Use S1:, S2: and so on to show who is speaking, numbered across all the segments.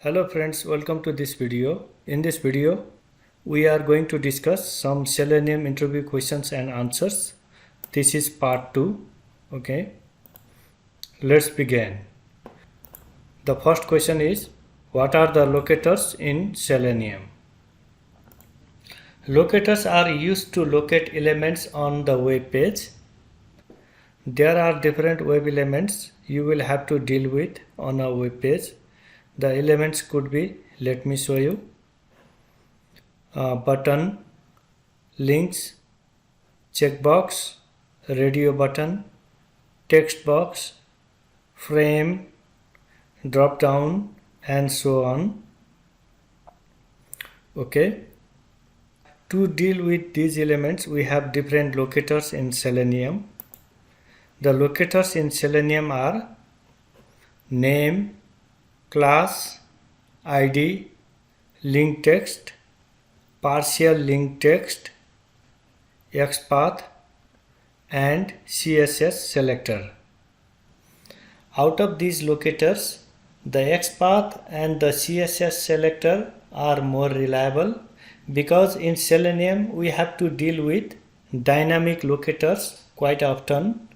S1: Hello friends, welcome to this video. In this video, we are going to discuss some Selenium interview questions and answers. This is part 2. Okay, let's begin. The first question is, what are the locators in Selenium? Locators are used to locate elements on the web page. There are different web elements you will have to deal with on a web page. The elements could be, let me show you, button, links, checkbox, radio button, text box, frame, drop down, and so on. Okay. To deal with these elements, we have different locators in Selenium. The locators in Selenium are name, class, ID, link text, partial link text, XPath, and CSS selector. Out of these locators, the XPath and the CSS selector are more reliable because in Selenium we have to deal with dynamic locators quite often,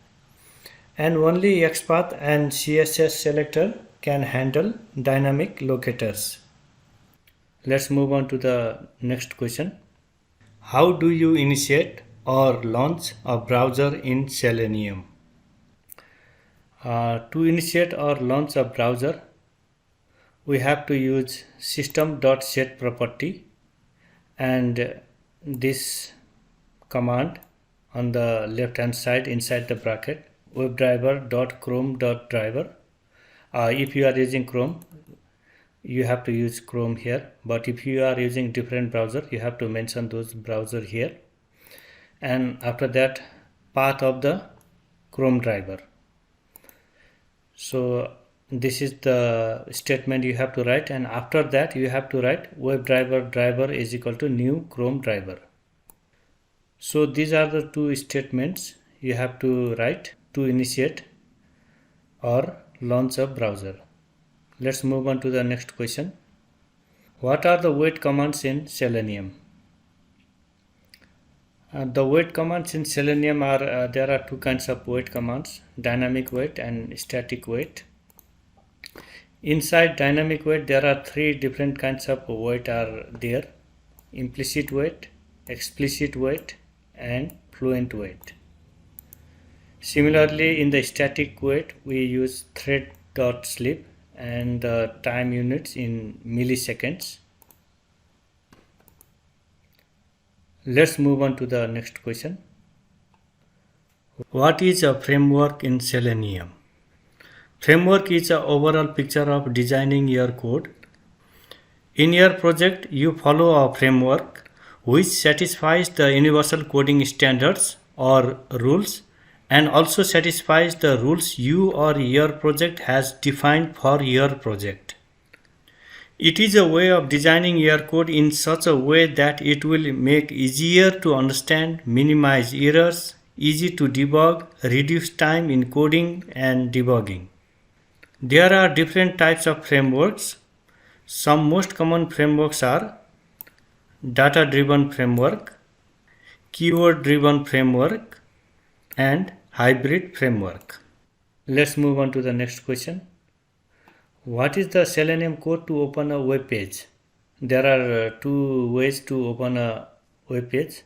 S1: and only XPath and CSS selector can handle dynamic locators. Let's move on to the next question. How do you initiate or launch a browser in Selenium? To initiate or launch a browser, we have to use system.set property and this command on the left hand side inside the bracket, webdriver.chrome.driver. If you are using Chrome, you have to use Chrome here, but if you are using different browser, you have to mention those browser here, and after that path of the Chrome driver. So this is the statement you have to write, and after that you have to write webdriver driver is equal to new Chrome driver. So these are the two statements you have to write to initiate or launch a browser. Let's move on to the next question. What are the wait commands in Selenium? The wait commands in Selenium are, there are two kinds of wait commands, dynamic wait and static wait. Inside dynamic wait, there are three different kinds of wait are there: implicit wait, explicit wait, and fluent wait. Similarly, in the static wait, we use thread.sleep and the time units in milliseconds. Let's move on to the next question. What is a framework in Selenium? Framework is an overall picture of designing your code. In your project, you follow a framework which satisfies the universal coding standards or rules and also satisfies the rules you or your project has defined for your project. It is a way of designing your code in such a way that it will make easier to understand, minimize errors, easy to debug, reduce time in coding and debugging. There are different types of frameworks. Some most common frameworks are data-driven framework, keyword-driven framework, and hybrid framework. Let's move on to the next question. What is the Selenium code to open a web page? There are two ways to open a web page.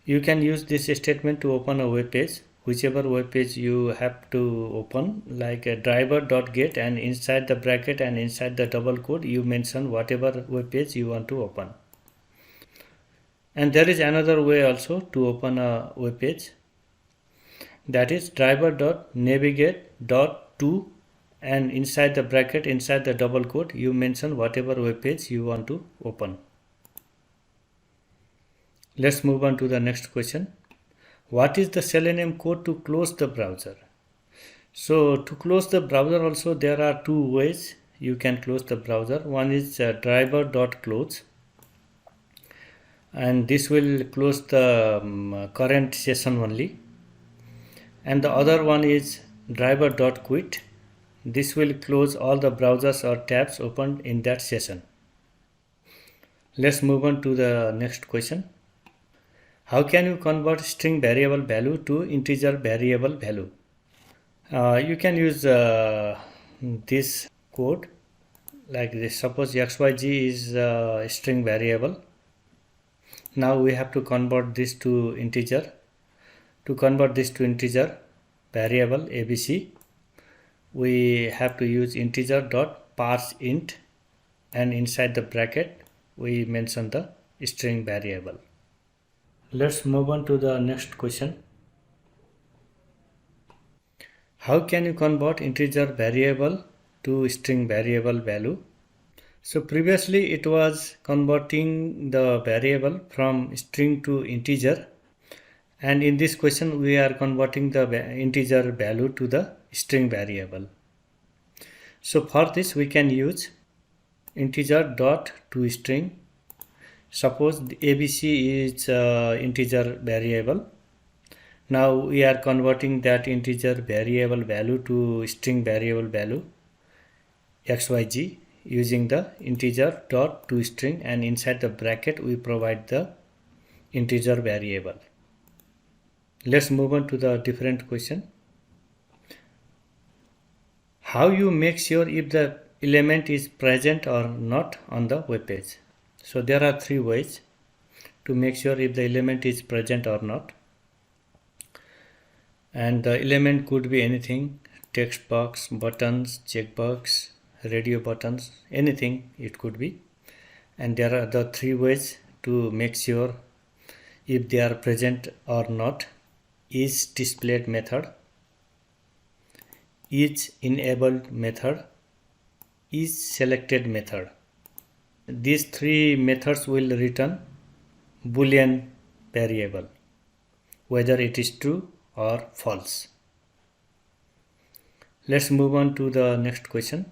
S1: You can use this statement to open a web page, whichever web page you have to open, like a driver.get, and inside the bracket and inside the double quote you mention whatever web page you want to open. And there is another way also to open a web page, that is driver.navigate.to, and inside the bracket, inside the double quote, you mention whatever web page you want to open. Let's move on to the next question. What is the Selenium code to close the browser? So to close the browser also there are two ways you can close the browser. One is driver.close, and this will close the current session only, and the other one is driver.quit. This will close all the browsers or tabs opened in that session. Let's move on to the next question. How can you convert string variable value to integer variable value? You can use this code like this. Suppose xyz is a string variable. Now we have to convert this to integer. To convert this to integer variable abc, we have to use integer dot parse int, and inside the bracket we mention the string variable. Let's move on to the next question. How can you convert integer variable to string variable value? So previously it was converting the variable from string to integer, and in this question we are converting the integer value to the string variable. So for this we can use integer dot to string. Suppose the abc is integer variable. Now we are converting that integer variable value to string variable value xyz using the integer dot to string, and inside the bracket we provide the integer variable. Let's move on to the different question. How you make sure if the element is present or not on the web page? So there are three ways to make sure if the element is present or not. And the element could be anything: text box, buttons, checkbox, radio buttons, anything it could be. And there are the three ways to make sure if they are present or not: is displayed method, is enabled method, is selected method. These three methods will return Boolean variable, whether it is true or false. Let's move on to the next question.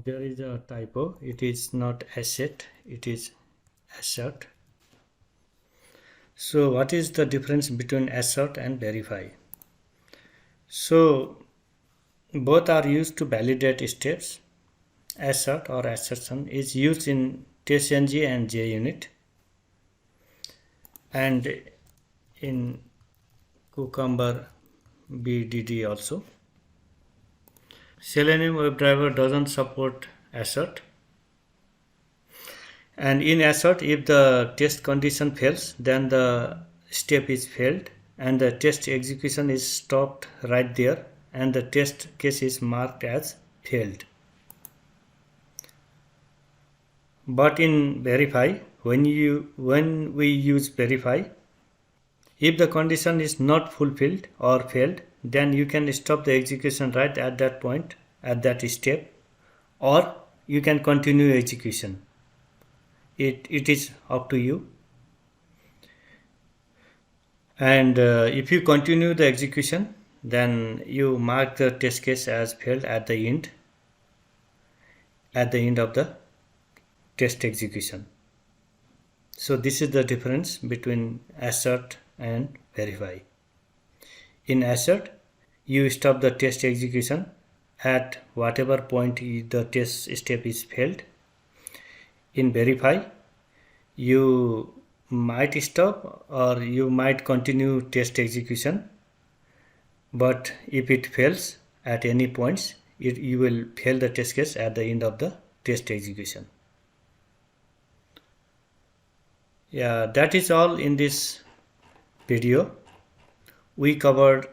S1: There is a typo. It is not asset, it is assert. So what is the difference between assert and verify? So both are used to validate steps. Assert or assertion is used in TestNG and JUnit, and in Cucumber BDD also. Selenium WebDriver doesn't support assert. And in assert, if the test condition fails, then the step is failed and the test execution is stopped right there, and the test case is marked as failed. But in verify, when we use verify, if the condition is not fulfilled or failed, then you can stop the execution right at that point, at that step, or you can continue execution. It is up to you. And if you continue the execution, then you mark the test case as failed at the end of the test execution. So this is the difference between assert and verify. In assert, you stop the test execution at whatever point the test step is failed. In verify, you might stop or you might continue test execution, but if it fails at any points, you will fail the test case at the end of the test execution. Yeah, that is all in this video. We covered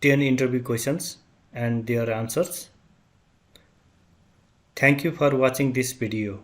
S1: 10 interview questions and their answers. Thank you for watching this video.